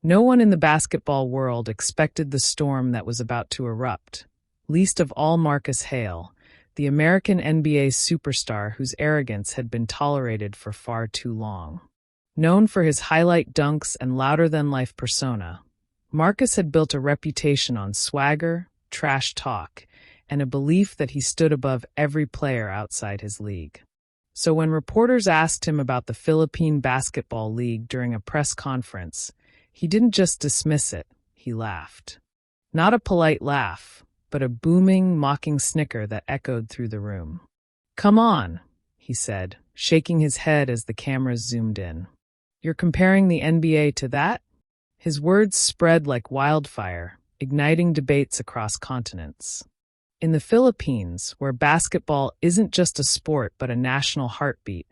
No one in the basketball world expected the storm that was about to erupt, least of all Marcus Hale, the American NBA superstar whose arrogance had been tolerated for far too long. Known for his highlight dunks and louder-than-life persona, Marcus had built a reputation on swagger, trash talk, and a belief that he stood above every player outside his league. So when reporters asked him about the Philippine Basketball League during a press conference, he didn't just dismiss it, he laughed. Not a polite laugh, but a booming, mocking snicker that echoed through the room. "Come on," he said, shaking his head as the cameras zoomed in. "You're comparing the NBA to that?" His words spread like wildfire, igniting debates across continents. In the Philippines, where basketball isn't just a sport but a national heartbeat,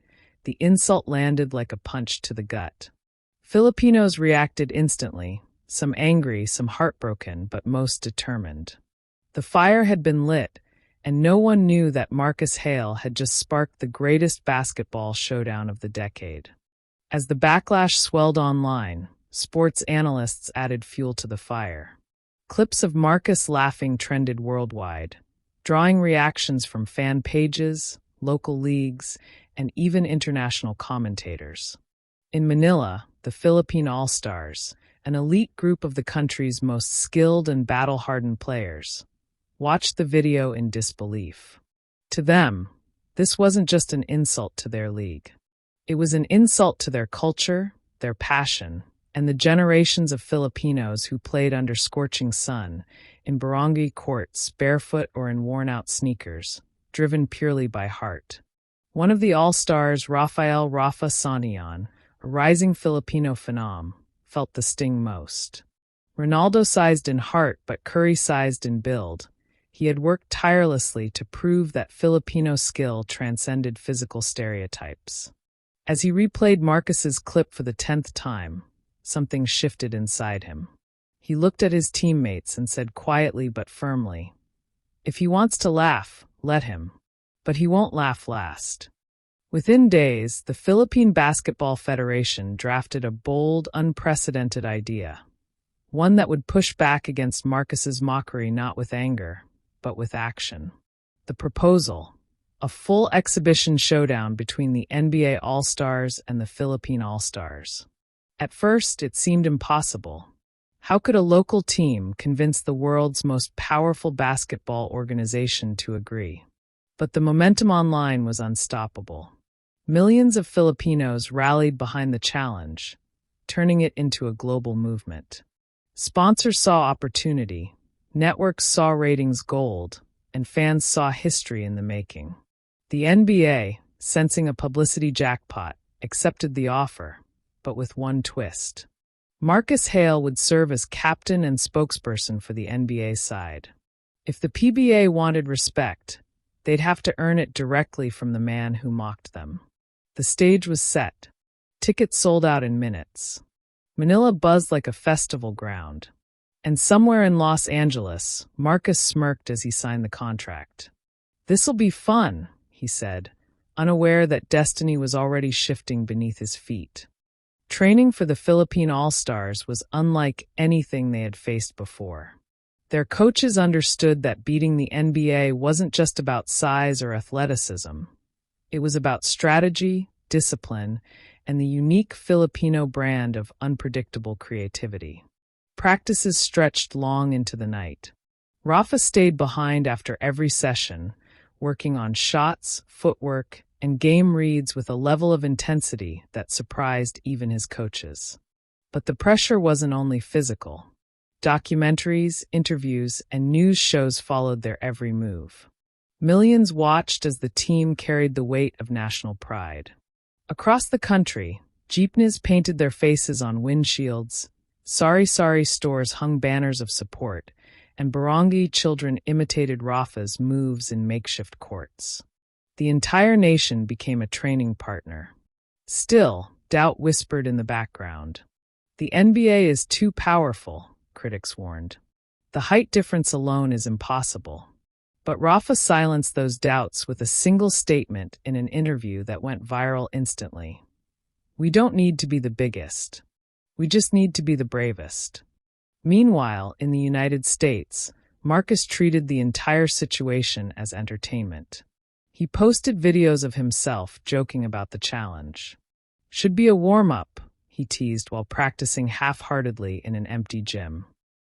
the insult landed like a punch to the gut. Filipinos reacted instantly, some angry, some heartbroken, but most determined. The fire had been lit, and no one knew that Marcus Hale had just sparked the greatest basketball showdown of the decade. As the backlash swelled online, sports analysts added fuel to the fire. Clips of Marcus laughing trended worldwide, drawing reactions from fan pages, local leagues, and even international commentators. In Manila, the Philippine All-Stars, an elite group of the country's most skilled and battle-hardened players, watched the video in disbelief. To them, this wasn't just an insult to their league. It was an insult to their culture, their passion, and the generations of Filipinos who played under scorching sun, in barangay courts, barefoot or in worn-out sneakers, driven purely by heart. One of the All-Stars, Rafael "Rafa" Sanian, a rising Filipino phenom, felt the sting most. Ronaldo-sized in heart but Curry-sized in build, he had worked tirelessly to prove that Filipino skill transcended physical stereotypes. As he replayed Marcus's clip for the 10th time, something shifted inside him. He looked at his teammates and said quietly but firmly, "If he wants to laugh, let him. But he won't laugh last." Within days, the Philippine Basketball Federation drafted a bold, unprecedented idea, one that would push back against Marcus's mockery not with anger, but with action. The proposal, a full exhibition showdown between the NBA All-Stars and the Philippine All-Stars. At first, it seemed impossible. How could a local team convince the world's most powerful basketball organization to agree? But the momentum online was unstoppable. Millions of Filipinos rallied behind the challenge, turning it into a global movement. Sponsors saw opportunity, networks saw ratings gold, and fans saw history in the making. The NBA, sensing a publicity jackpot, accepted the offer, but with one twist. Marcus Hale would serve as captain and spokesperson for the NBA side. If the PBA wanted respect, they'd have to earn it directly from the man who mocked them. The stage was set. Tickets sold out in minutes. Manila buzzed like a festival ground. And somewhere in Los Angeles, Marcus smirked as he signed the contract. "This'll be fun," he said, unaware that destiny was already shifting beneath his feet. Training for the Philippine All-Stars was unlike anything they had faced before. Their coaches understood that beating the NBA wasn't just about size or athleticism. It was about strategy, discipline, and the unique Filipino brand of unpredictable creativity. Practices stretched long into the night. Rafa stayed behind after every session, working on shots, footwork, and game reads with a level of intensity that surprised even his coaches. But the pressure wasn't only physical. Documentaries, interviews, and news shows followed their every move. Millions watched as the team carried the weight of national pride. Across the country, jeepneys painted their faces on windshields, sari-sari stores hung banners of support, and barangay children imitated Rafa's moves in makeshift courts. The entire nation became a training partner. Still, doubt whispered in the background. The NBA is too powerful, critics warned. The height difference alone is impossible. But Rafa silenced those doubts with a single statement in an interview that went viral instantly. "We don't need to be the biggest. We just need to be the bravest. Meanwhile, in the United States, Marcus treated the entire situation as entertainment. He posted videos of himself joking about the challenge. Should be a warm-up, he teased while practicing half-heartedly in an empty gym.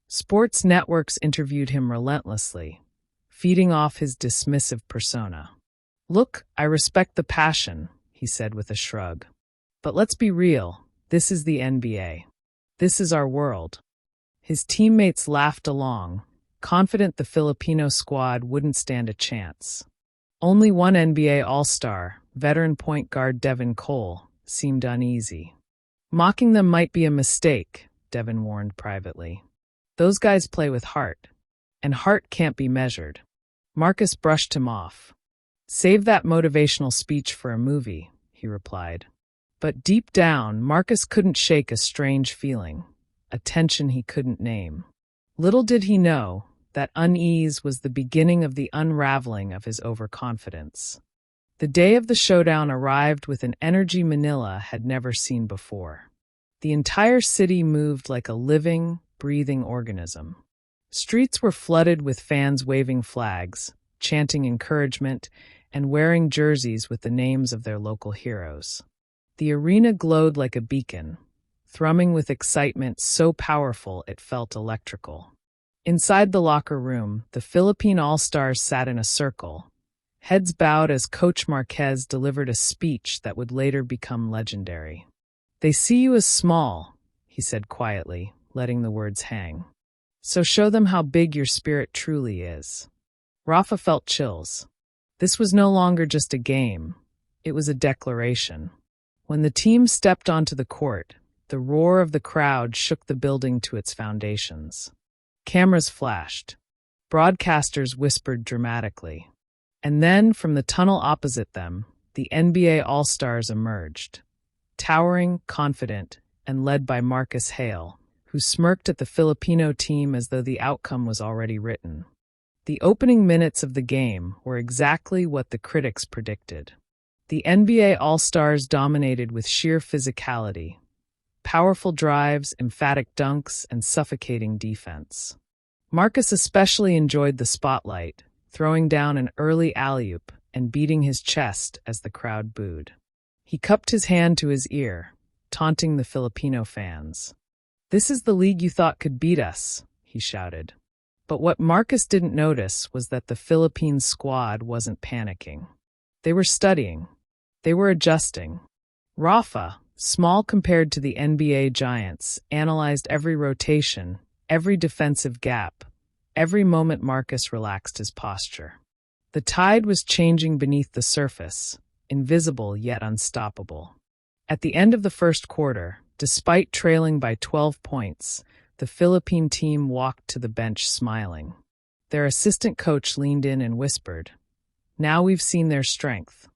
Sports networks interviewed him relentlessly, feeding off his dismissive persona. Look, I respect the passion, he said with a shrug. But let's be real, this is the NBA. This is our world. His teammates laughed along, confident the Filipino squad wouldn't stand a chance. Only one NBA All-Star, veteran point guard Devin Cole, seemed uneasy. Mocking them might be a mistake, Devin warned privately. Those guys play with heart, and heart can't be measured. Marcus brushed him off. Save that motivational speech for a movie, he replied. But deep down, Marcus couldn't shake a strange feeling, a tension he couldn't name. Little did he know, that unease was the beginning of the unraveling of his overconfidence. The day of the showdown arrived with an energy Manila had never seen before. The entire city moved like a living, breathing organism. Streets were flooded with fans waving flags, chanting encouragement, and wearing jerseys with the names of their local heroes. The arena glowed like a beacon, thrumming with excitement so powerful it felt electrical. Inside the locker room, the Philippine All-Stars sat in a circle, heads bowed as Coach Marquez delivered a speech that would later become legendary. They see you as small, he said quietly, letting the words hang. So show them how big your spirit truly is. Rafa felt chills. This was no longer just a game. It was a declaration. When the team stepped onto the court, the roar of the crowd shook the building to its foundations. Cameras flashed. Broadcasters whispered dramatically. And then, from the tunnel opposite them, the NBA All-Stars emerged. Towering, confident, and led by Marcus Hale, who smirked at the Filipino team as though the outcome was already written. The opening minutes of the game were exactly what the critics predicted. The NBA All-Stars dominated with sheer physicality. Powerful drives, emphatic dunks, and suffocating defense. Marcus especially enjoyed the spotlight, throwing down an early alley-oop and beating his chest as the crowd booed. He cupped his hand to his ear, taunting the Filipino fans. "This is the league you thought could beat us," he shouted. But what Marcus didn't notice was that the Philippine squad wasn't panicking. They were studying. They were adjusting. Rafa, small compared to the NBA giants, analyzed every rotation, every defensive gap, every moment Marcus relaxed his posture. The tide was changing beneath the surface, invisible yet unstoppable. At the end of the first quarter, despite trailing by 12 points, the Philippine team walked to the bench smiling. Their assistant coach leaned in and whispered, "Now we've seen their strength.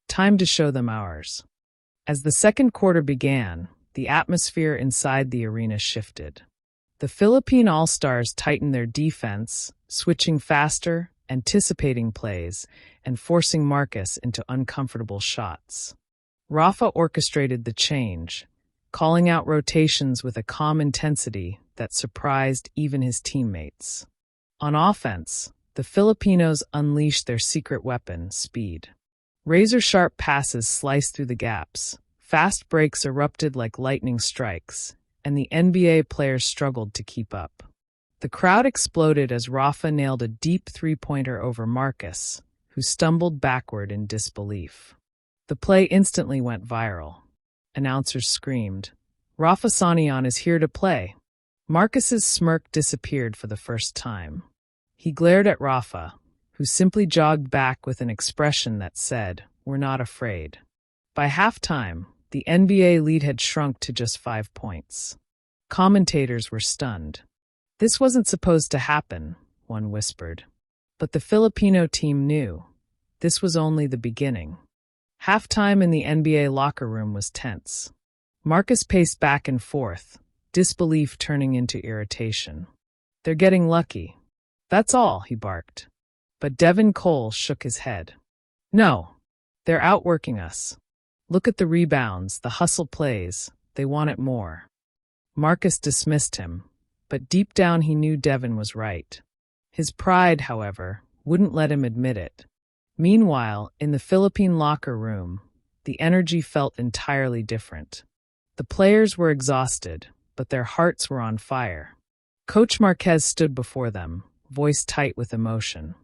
Time to show them ours." As the second quarter began, the atmosphere inside the arena shifted. The Philippine All-Stars tightened their defense, switching faster, anticipating plays, and forcing Marcus into uncomfortable shots. Rafa orchestrated the change, calling out rotations with a calm intensity that surprised even his teammates. On offense, the Filipinos unleashed their secret weapon, speed. Razor-sharp passes sliced through the gaps, fast breaks erupted like lightning strikes, and the NBA players struggled to keep up. The crowd exploded as Rafa nailed a deep three-pointer over Marcus, who stumbled backward in disbelief. The play instantly went viral. Announcers screamed, "Rafa Sanian is here to play." Marcus's smirk disappeared for the first time. He glared at Rafa, who simply jogged back with an expression that said, "We're not afraid." By halftime, the NBA lead had shrunk to just 5 points. Commentators were stunned. "This wasn't supposed to happen," one whispered. But the Filipino team knew. This was only the beginning. Halftime in the NBA locker room was tense. Marcus paced back and forth, disbelief turning into irritation. "They're getting lucky. That's all," he barked. But Devin Cole shook his head. "No, they're outworking us. Look at the rebounds, the hustle plays. They want it more." Marcus dismissed him, but deep down he knew Devon was right. His pride, however, wouldn't let him admit it. Meanwhile, in the Philippine locker room, the energy felt entirely different. The players were exhausted, but their hearts were on fire. Coach Marquez stood before them, voice tight with emotion.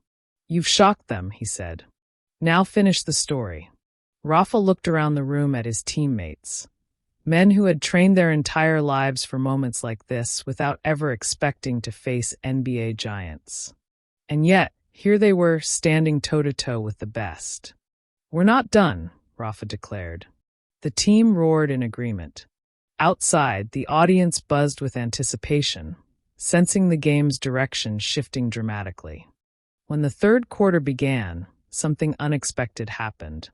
"You've shocked them," he said. "Now finish the story." Rafa looked around the room at his teammates. Men who had trained their entire lives for moments like this without ever expecting to face NBA giants. And yet, here they were, standing toe-to-toe with the best. "We're not done," Rafa declared. The team roared in agreement. Outside, the audience buzzed with anticipation, sensing the game's direction shifting dramatically. When the third quarter began, something unexpected happened.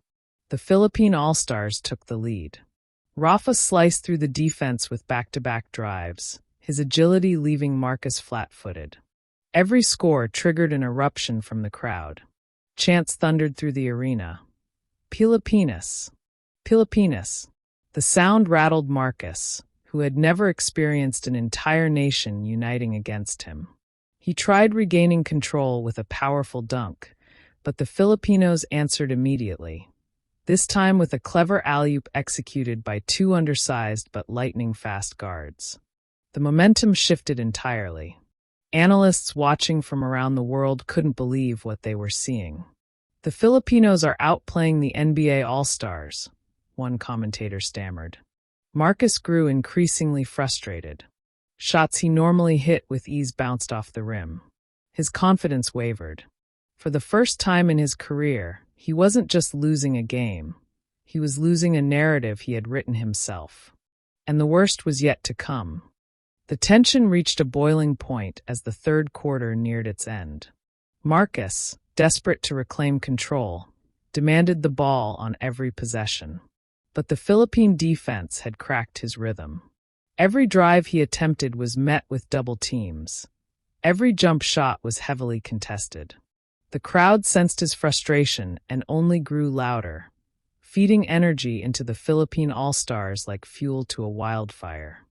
The Philippine All-Stars took the lead. Rafa sliced through the defense with back-to-back drives, his agility leaving Marcus flat-footed. Every score triggered an eruption from the crowd. Chants thundered through the arena. "Pilipinas! Pilipinas!" The sound rattled Marcus, who had never experienced an entire nation uniting against him. He tried regaining control with a powerful dunk, but the Filipinos answered immediately, this time with a clever alley-oop executed by two undersized but lightning-fast guards. The momentum shifted entirely. Analysts watching from around the world couldn't believe what they were seeing. "The Filipinos are outplaying the NBA All-Stars," one commentator stammered. Marcus grew increasingly frustrated. Shots he normally hit with ease bounced off the rim. His confidence wavered. For the first time in his career, he wasn't just losing a game. He was losing a narrative he had written himself. And the worst was yet to come. The tension reached a boiling point as the third quarter neared its end. Marcus, desperate to reclaim control, demanded the ball on every possession. But the Philippine defense had cracked his rhythm. Every drive he attempted was met with double teams. Every jump shot was heavily contested. The crowd sensed his frustration and only grew louder, feeding energy into the Philippine All-Stars like fuel to a wildfire.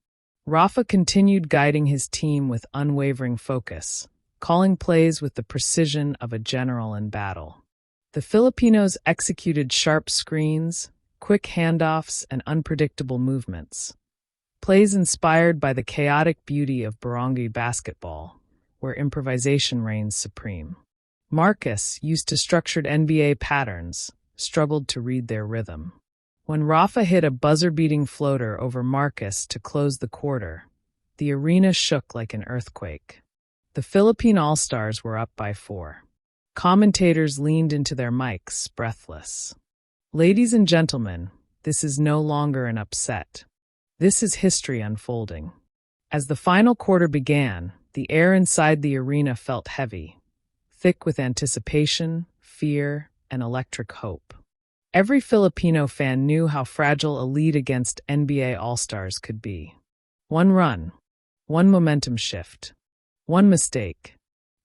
Rafa continued guiding his team with unwavering focus, calling plays with the precision of a general in battle. The Filipinos executed sharp screens, quick handoffs, and unpredictable movements. Plays inspired by the chaotic beauty of barangay basketball, where improvisation reigns supreme. Marcus, used to structured NBA patterns, struggled to read their rhythm. When Rafa hit a buzzer-beating floater over Marcus to close the quarter, the arena shook like an earthquake. The Philippine All-Stars were up by 4. Commentators leaned into their mics, breathless. "Ladies and gentlemen, this is no longer an upset. This is history unfolding." As the final quarter began, the air inside the arena felt heavy, thick with anticipation, fear, and electric hope. Every Filipino fan knew how fragile a lead against NBA All-Stars could be. One run, one momentum shift, one mistake.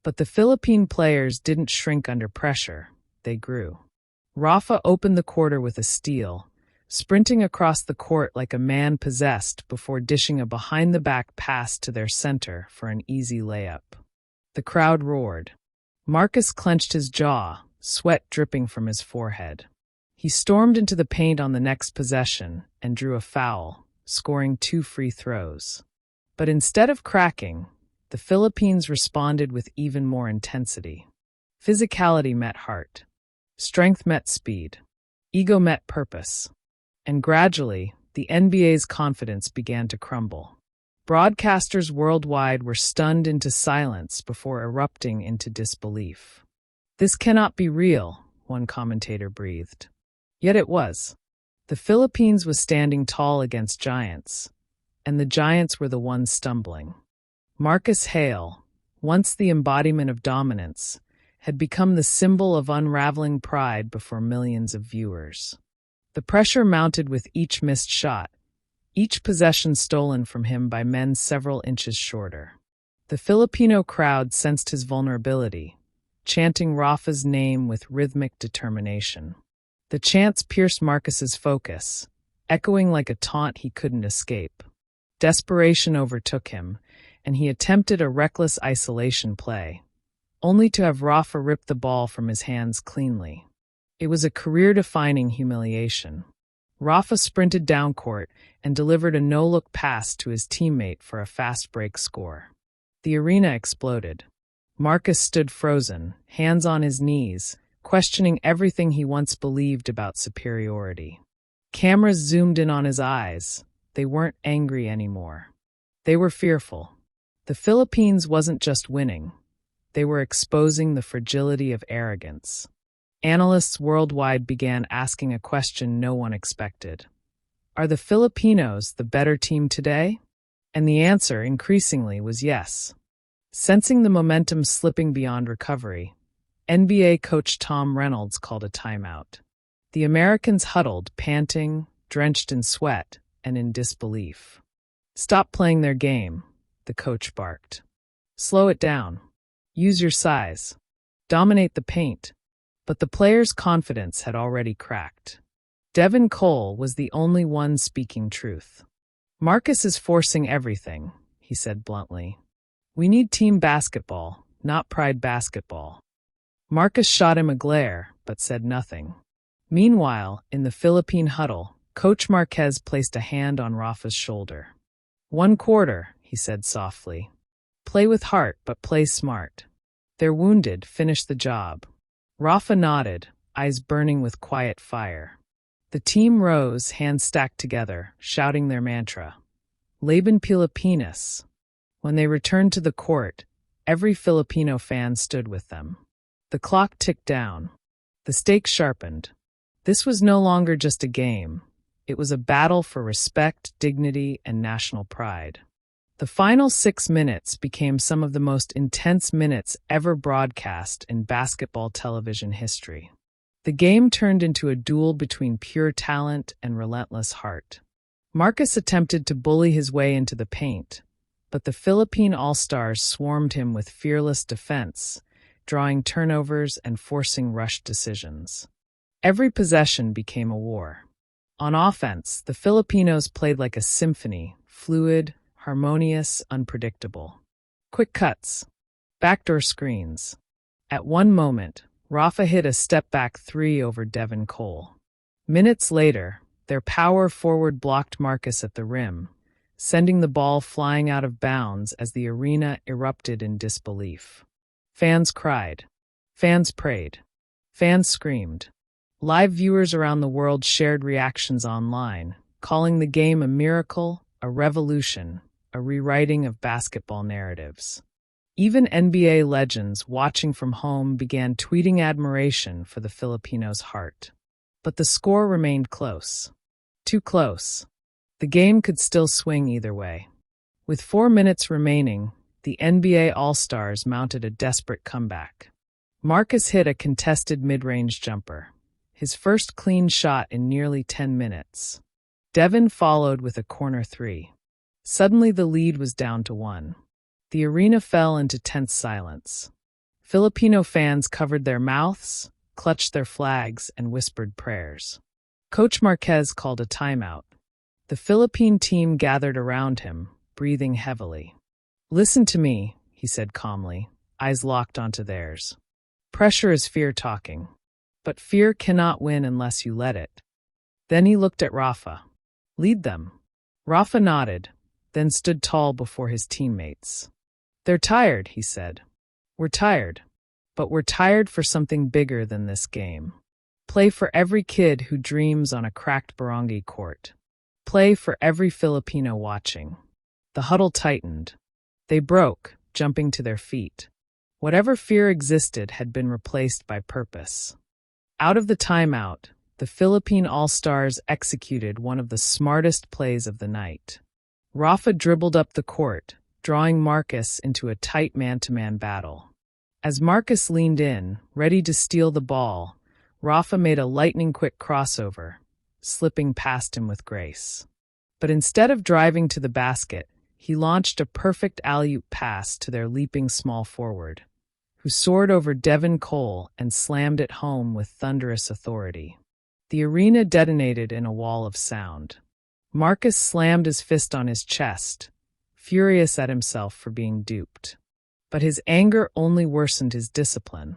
But the Philippine players didn't shrink under pressure, they grew. Rafa opened the quarter with a steal, sprinting across the court like a man possessed before dishing a behind-the-back pass to their center for an easy layup. The crowd roared. Marcus clenched his jaw, sweat dripping from his forehead. He stormed into the paint on the next possession and drew a foul, scoring 2 free throws. But instead of cracking, the Philippines responded with even more intensity. Physicality met heart. Strength met speed. Ego met purpose. And gradually, the NBA's confidence began to crumble. Broadcasters worldwide were stunned into silence before erupting into disbelief. "This cannot be real," one commentator breathed. Yet it was. The Philippines was standing tall against giants, and the giants were the ones stumbling. Marcus Hale, once the embodiment of dominance, had become the symbol of unraveling pride before millions of viewers. The pressure mounted with each missed shot, each possession stolen from him by men several inches shorter. The Filipino crowd sensed his vulnerability, chanting Rafa's name with rhythmic determination. The chants pierced Marcus's focus, echoing like a taunt he couldn't escape. Desperation overtook him, and he attempted a reckless isolation play, only to have Rafa rip the ball from his hands cleanly. It was a career-defining humiliation. Rafa sprinted down court and delivered a no-look pass to his teammate for a fast break score. The arena exploded. Marcus stood frozen, hands on his knees, questioning everything he once believed about superiority. Cameras zoomed in on his eyes. They weren't angry anymore. They were fearful. The Philippines wasn't just winning. They were exposing the fragility of arrogance. Analysts worldwide began asking a question no one expected. Are the Filipinos the better team today? And the answer, increasingly, was yes. Sensing the momentum slipping beyond recovery, NBA coach Tom Reynolds called a timeout. The Americans huddled, panting, drenched in sweat, and in disbelief. "Stop playing their game," the coach barked. "Slow it down. Use your size. Dominate the paint." But the players' confidence had already cracked. Devin Cole was the only one speaking truth. "Marcus is forcing everything," he said bluntly. "We need team basketball, not pride basketball." Marcus shot him a glare, but said nothing. Meanwhile, in the Philippine huddle, Coach Marquez placed a hand on Rafa's shoulder. "1 quarter," he said softly. "Play with heart, but play smart. They're wounded, finish the job." Rafa nodded, eyes burning with quiet fire. The team rose, hands stacked together, shouting their mantra, "Laban Pilipinas." When they returned to the court, every Filipino fan stood with them. The clock ticked down. The stakes sharpened. This was no longer just a game. It was a battle for respect, dignity, and national pride. The final 6 minutes became some of the most intense minutes ever broadcast in basketball television history. The game turned into a duel between pure talent and relentless heart. Marcus attempted to bully his way into the paint, but the Philippine All-Stars swarmed him with fearless defense, drawing turnovers and forcing rushed decisions. Every possession became a war. On offense, the Filipinos played like a symphony, fluid, harmonious, unpredictable. Quick cuts. Backdoor screens. At one moment, Rafa hit a step-back 3 over Devin Cole. Minutes later, their power forward blocked Marcus at the rim, sending the ball flying out of bounds as the arena erupted in disbelief. Fans cried. Fans prayed. Fans screamed. Live viewers around the world shared reactions online, calling the game a miracle, a revolution, a rewriting of basketball narratives. Even NBA legends watching from home began tweeting admiration for the Filipinos' heart. But the score remained close. Too close. The game could still swing either way. With 4 minutes remaining, the NBA All-Stars mounted a desperate comeback. Marcus hit a contested mid-range jumper, his first clean shot in nearly 10 minutes. Devin followed with a corner 3. Suddenly the lead was down to 1. The arena fell into tense silence. Filipino fans covered their mouths, clutched their flags, and whispered prayers. Coach Marquez called a timeout. The Philippine team gathered around him, breathing heavily. "Listen to me," he said calmly, eyes locked onto theirs. "Pressure is fear talking. But fear cannot win unless you let it." Then he looked at Rafa. "Lead them." Rafa nodded, then stood tall before his teammates. "They're tired," he said. "We're tired. But we're tired for something bigger than this game. Play for every kid who dreams on a cracked barangay court. Play for every Filipino watching." The huddle tightened. They broke, jumping to their feet. Whatever fear existed had been replaced by purpose. Out of the timeout, the Philippine All-Stars executed one of the smartest plays of the night. Rafa dribbled up the court, drawing Marcus into a tight man-to-man battle. As Marcus leaned in, ready to steal the ball, Rafa made a lightning-quick crossover, slipping past him with grace. But instead of driving to the basket, he launched a perfect alley-oop pass to their leaping small forward, who soared over Devin Cole and slammed it home with thunderous authority. The arena detonated in a wall of sound. Marcus slammed his fist on his chest, furious at himself for being duped. But his anger only worsened his discipline.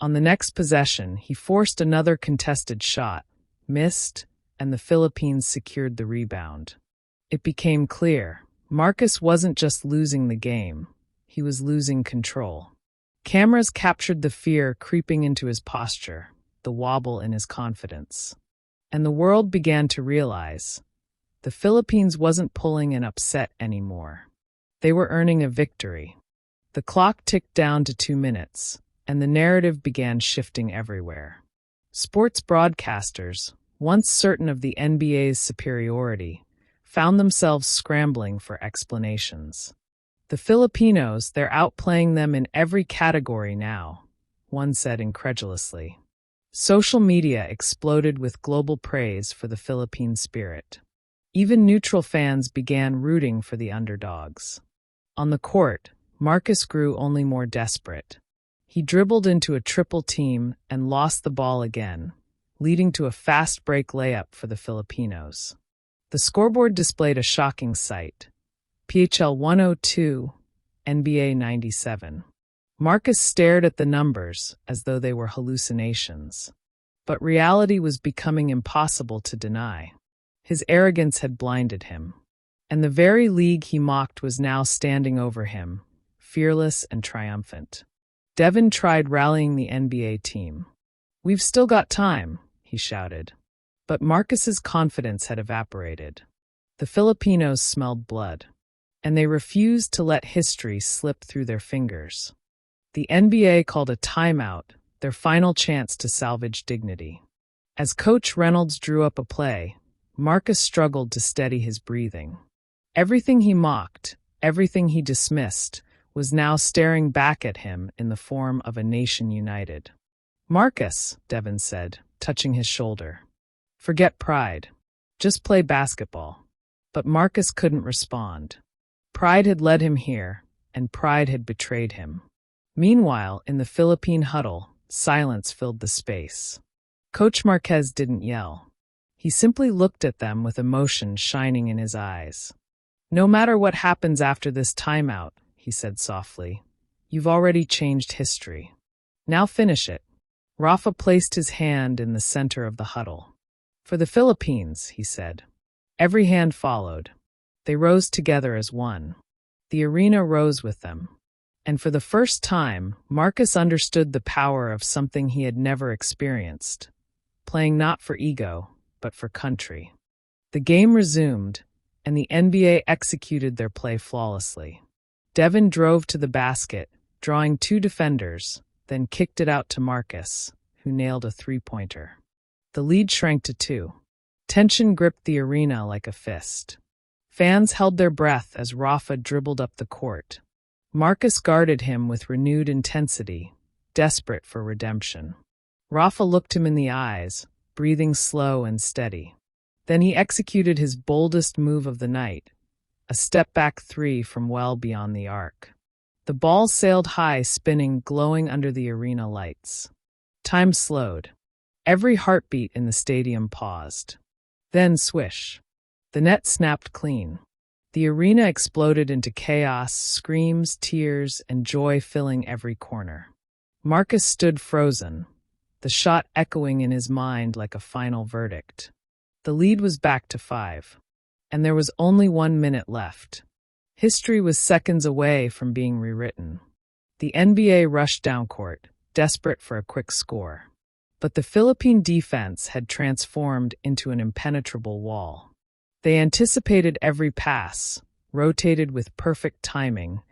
On the next possession, he forced another contested shot, missed, and the Philippines secured the rebound. It became clear, Marcus wasn't just losing the game, he was losing control. Cameras captured the fear creeping into his posture, the wobble in his confidence. And the world began to realize, the Philippines wasn't pulling an upset anymore. They were earning a victory. The clock ticked down to 2 minutes, and the narrative began shifting everywhere. Sports broadcasters, once certain of the NBA's superiority, found themselves scrambling for explanations. The Filipinos, they're outplaying them in every category now, one said incredulously. Social media exploded with global praise for the Philippine spirit. Even neutral fans began rooting for the underdogs. On the court, Marcus grew only more desperate. He dribbled into a triple team and lost the ball again, leading to a fast break layup for the Filipinos. The scoreboard displayed a shocking sight. PHL 102, NBA 97. Marcus stared at the numbers as though they were hallucinations. But reality was becoming impossible to deny. His arrogance had blinded him. And the very league he mocked was now standing over him, fearless and triumphant. Devin tried rallying the NBA team. "We've still got time," he shouted. But Marcus's confidence had evaporated. The Filipinos smelled blood, and they refused to let history slip through their fingers. The NBA called a timeout, their final chance to salvage dignity. As Coach Reynolds drew up a play, Marcus struggled to steady his breathing. Everything he mocked, everything he dismissed, was now staring back at him in the form of a nation united. "Marcus," Devin said, touching his shoulder. "Forget pride. Just play basketball." But Marcus couldn't respond. Pride had led him here, and pride had betrayed him. Meanwhile, in the Philippine huddle, silence filled the space. Coach Marquez didn't yell. He simply looked at them with emotion shining in his eyes. "No matter what happens after this timeout," he said softly, "you've already changed history. Now finish it." Rafa placed his hand in the center of the huddle. "For the Philippines," he said. Every hand followed. They rose together as one. The arena rose with them. And for the first time, Marcus understood the power of something he had never experienced, playing not for ego, but for country. The game resumed, and the NBA executed their play flawlessly. Devin drove to the basket, drawing 2 defenders, then kicked it out to Marcus, who nailed a three-pointer. The lead shrank to 2. Tension gripped the arena like a fist. Fans held their breath as Rafa dribbled up the court. Marcus guarded him with renewed intensity, desperate for redemption. Rafa looked him in the eyes, breathing slow and steady. Then he executed his boldest move of the night, a step-back 3 from well beyond the arc. The ball sailed high, spinning, glowing under the arena lights. Time slowed. Every heartbeat in the stadium paused. Then swish. The net snapped clean. The arena exploded into chaos, screams, tears, and joy filling every corner. Marcus stood frozen, the shot echoing in his mind like a final verdict. The lead was back to 5, and there was only 1 minute left. History was seconds away from being rewritten. The NBA rushed down court, desperate for a quick score. But the Philippine defense had transformed into an impenetrable wall. They anticipated every pass, rotated with perfect timing,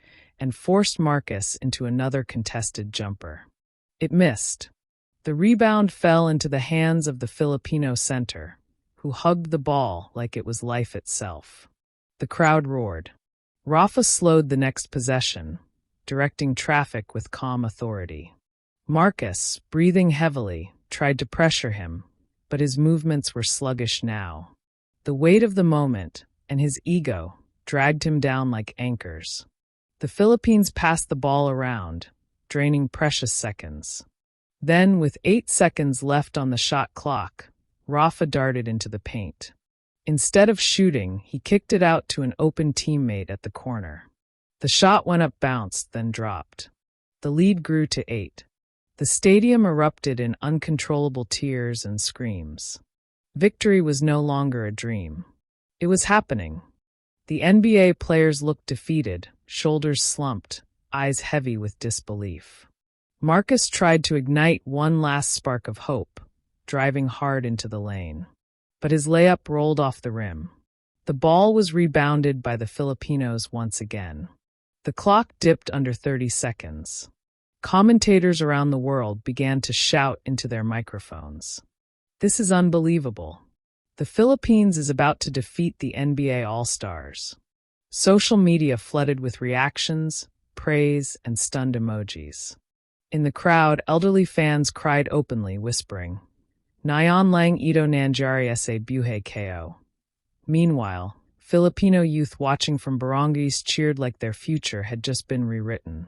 and forced Marcus into another contested jumper. It missed. The rebound fell into the hands of the Filipino center, who hugged the ball like it was life itself. The crowd roared. Rafa slowed the next possession, directing traffic with calm authority. Marcus, breathing heavily, tried to pressure him, but his movements were sluggish now. The weight of the moment and his ego dragged him down like anchors. The Philippines passed the ball around, draining precious seconds. Then, with 8 seconds left on the shot clock, Rafa darted into the paint. Instead of shooting, he kicked it out to an open teammate at the corner. The shot went up, bounced, then dropped. The lead grew to 8. The stadium erupted in uncontrollable tears and screams. Victory was no longer a dream. It was happening. The NBA players looked defeated, shoulders slumped, eyes heavy with disbelief. Marcus tried to ignite one last spark of hope, driving hard into the lane. But his layup rolled off the rim. The ball was rebounded by the Filipinos once again. The clock dipped under 30 seconds. Commentators around the world began to shout into their microphones. "This is unbelievable. The Philippines is about to defeat the NBA All-Stars." Social media flooded with reactions, praise, and stunned emojis. In the crowd, elderly fans cried openly, whispering, "Nayon lang ito nangyari sa buhay ko." Meanwhile, Filipino youth watching from barangays cheered like their future had just been rewritten.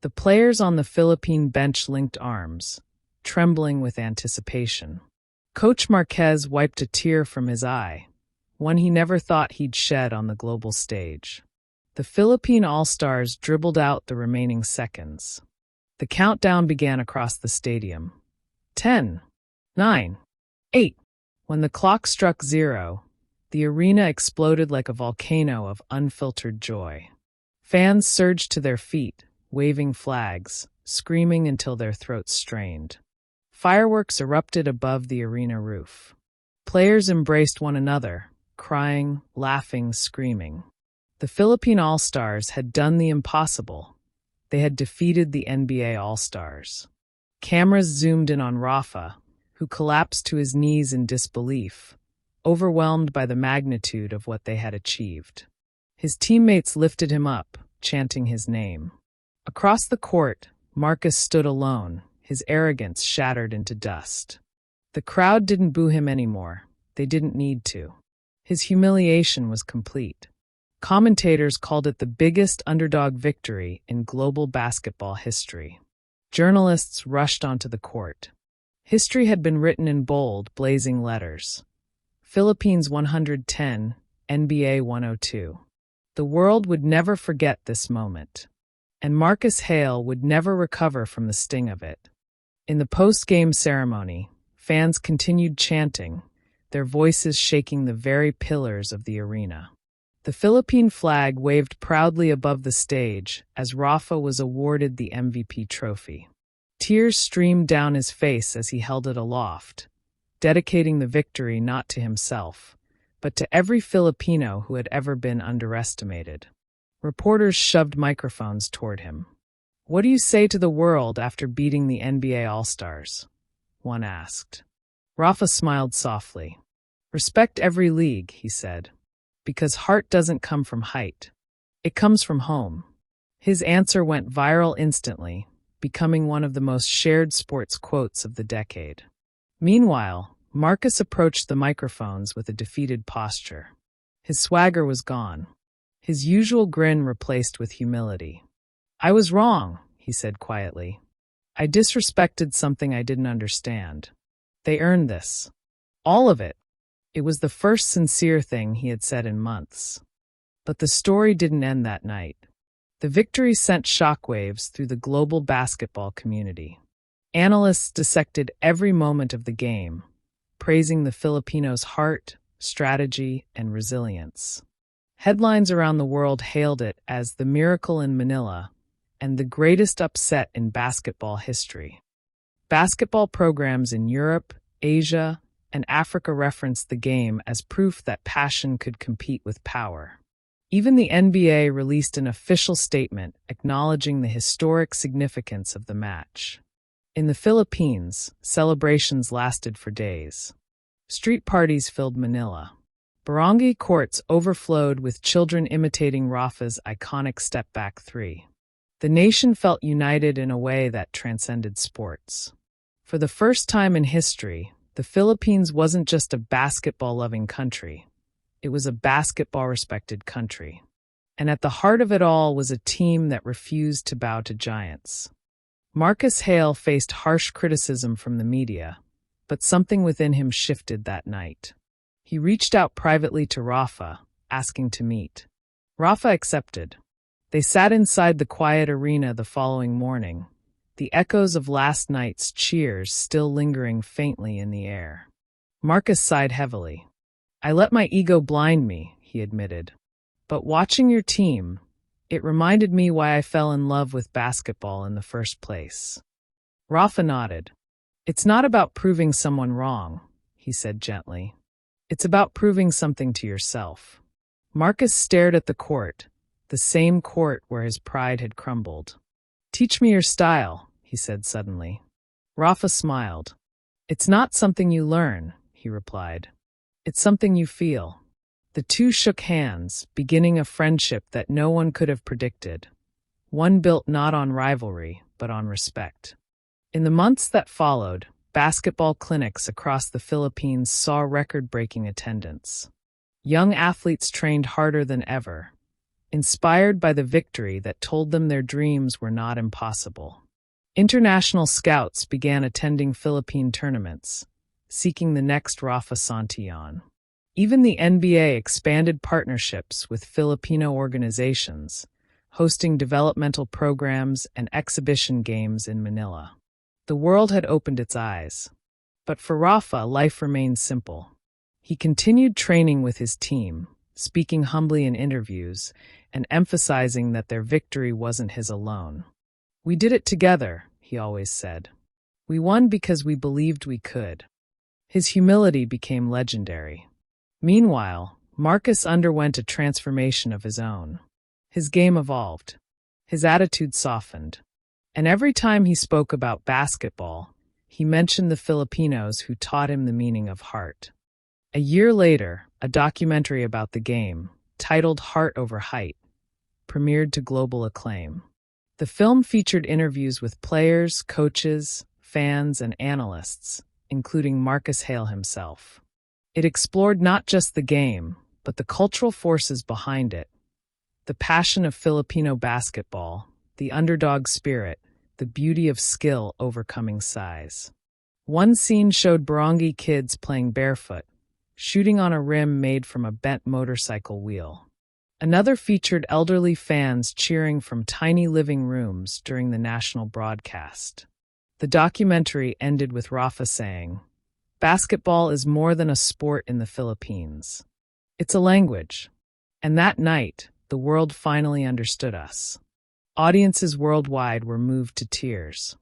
The players on the Philippine bench linked arms, trembling with anticipation. Coach Marquez wiped a tear from his eye, one he never thought he'd shed on the global stage. The Philippine All-Stars dribbled out the remaining seconds. The countdown began across the stadium. 10, 9, 8. When the clock struck 0, the arena exploded like a volcano of unfiltered joy. Fans surged to their feet, waving flags, screaming until their throats strained. Fireworks erupted above the arena roof. Players embraced one another, crying, laughing, screaming. The Philippine All-Stars had done the impossible. They had defeated the NBA All-Stars. Cameras zoomed in on Rafa, who collapsed to his knees in disbelief, overwhelmed by the magnitude of what they had achieved. His teammates lifted him up, chanting his name. Across the court, Marcus stood alone, his arrogance shattered into dust. The crowd didn't boo him anymore. They didn't need to. His humiliation was complete. Commentators called it the biggest underdog victory in global basketball history. Journalists rushed onto the court. History had been written in bold, blazing letters. Philippines 110, NBA 102. The world would never forget this moment. And Marcus Hale would never recover from the sting of it. In the post-game ceremony, fans continued chanting, their voices shaking the very pillars of the arena. The Philippine flag waved proudly above the stage as Rafa was awarded the MVP trophy. Tears streamed down his face as he held it aloft, dedicating the victory not to himself, but to every Filipino who had ever been underestimated. Reporters shoved microphones toward him. "What do you say to the world after beating the NBA All-Stars?" one asked. Rafa smiled softly. "Respect every league," he said, "because heart doesn't come from height. It comes from home." His answer went viral instantly, becoming one of the most shared sports quotes of the decade. Meanwhile, Marcus approached the microphones with a defeated posture. His swagger was gone. His usual grin replaced with humility. "I was wrong," he said quietly. "I disrespected something I didn't understand. They earned this. All of it." It was the first sincere thing he had said in months. But the story didn't end that night. The victory sent shockwaves through the global basketball community. Analysts dissected every moment of the game, praising the Filipinos' heart, strategy, and resilience. Headlines around the world hailed it as the miracle in Manila and the greatest upset in basketball history. Basketball programs in Europe, Asia, and Africa referenced the game as proof that passion could compete with power. Even the NBA released an official statement acknowledging the historic significance of the match. In the Philippines, celebrations lasted for days. Street parties filled Manila. Barangay courts overflowed with children imitating Rafa's iconic step-back three. The nation felt united in a way that transcended sports. For the first time in history, the Philippines wasn't just a basketball-loving country. It was a basketball-respected country. And at the heart of it all was a team that refused to bow to giants. Marcus Hale faced harsh criticism from the media, but something within him shifted that night. He reached out privately to Rafa, asking to meet. Rafa accepted. They sat inside the quiet arena the following morning, the echoes of last night's cheers still lingering faintly in the air. Marcus sighed heavily. "I let my ego blind me," he admitted. "But watching your team, it reminded me why I fell in love with basketball in the first place." Rafa nodded. "It's not about proving someone wrong," he said gently. "It's about proving something to yourself." Marcus stared at the court, the same court where his pride had crumbled. "Teach me your style," he said suddenly. Rafa smiled. "It's not something you learn," he replied. "It's something you feel." The two shook hands, beginning a friendship that no one could have predicted, one built not on rivalry, but on respect. In the months that followed, basketball clinics across the Philippines saw record-breaking attendance. Young athletes trained harder than ever, inspired by the victory that told them their dreams were not impossible. International scouts began attending Philippine tournaments, seeking the next Rafa Santillan. Even the NBA expanded partnerships with Filipino organizations, hosting developmental programs and exhibition games in Manila. The world had opened its eyes. But for Rafa, life remained simple. He continued training with his team, speaking humbly in interviews, and emphasizing that their victory wasn't his alone. "We did it together," he always said. "We won because we believed we could." His humility became legendary. Meanwhile, Marcus underwent a transformation of his own. His game evolved. His attitude softened. And every time he spoke about basketball, he mentioned the Filipinos who taught him the meaning of heart. A year later, a documentary about the game, titled Heart Over Height, premiered to global acclaim. The film featured interviews with players, coaches, fans, and analysts, including Marcus Hale himself. It explored not just the game, but the cultural forces behind it, the passion of Filipino basketball, the underdog spirit, the beauty of skill overcoming size. One scene showed Barangay kids playing barefoot, shooting on a rim made from a bent motorcycle wheel. Another featured elderly fans cheering from tiny living rooms during the national broadcast. The documentary ended with Rafa saying, "Basketball is more than a sport in the Philippines. It's a language." And that night, the world finally understood us. Audiences worldwide were moved to tears.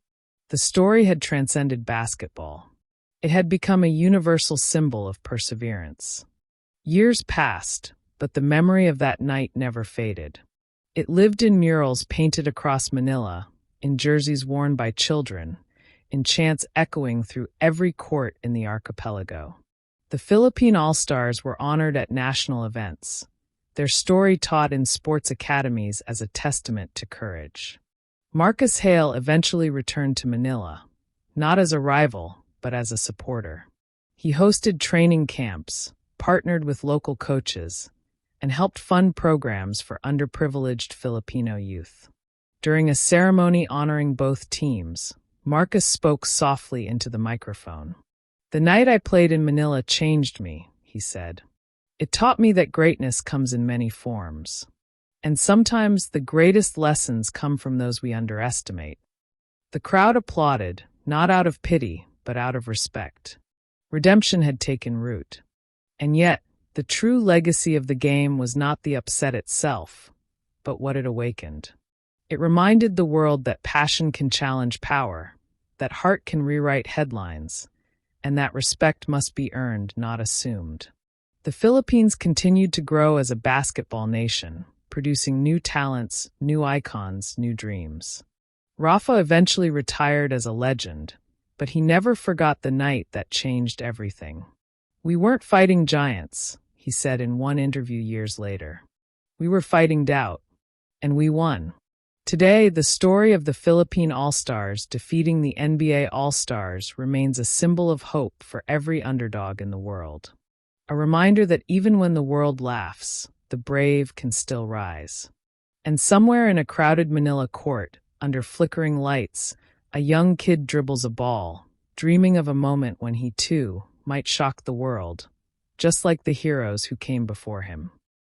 The story had transcended basketball. It had become a universal symbol of perseverance. Years passed, but the memory of that night never faded. It lived in murals painted across Manila, in jerseys worn by children, in chants echoing through every court in the archipelago. The Philippine All-Stars were honored at national events, their story taught in sports academies as a testament to courage. Marcus Hale eventually returned to Manila, not as a rival, but as a supporter. He hosted training camps, partnered with local coaches, and helped fund programs for underprivileged Filipino youth. During a ceremony honoring both teams, Marcus spoke softly into the microphone. "The night I played in Manila changed me," he said. "It taught me that greatness comes in many forms. And sometimes the greatest lessons come from those we underestimate." The crowd applauded, not out of pity, but out of respect. Redemption had taken root. And yet, the true legacy of the game was not the upset itself, but what it awakened. It reminded the world that passion can challenge power, that heart can rewrite headlines, and that respect must be earned, not assumed. The Philippines continued to grow as a basketball nation, producing new talents, new icons, new dreams. Rafa eventually retired as a legend, but he never forgot the night that changed everything. "We weren't fighting giants," he said in one interview years later. "We were fighting doubt, and we won." Today, the story of the Philippine All-Stars defeating the NBA All-Stars remains a symbol of hope for every underdog in the world. A reminder that even when the world laughs, the brave can still rise. And somewhere in a crowded Manila court, under flickering lights, a young kid dribbles a ball, dreaming of a moment when he too might shock the world, just like the heroes who came before him.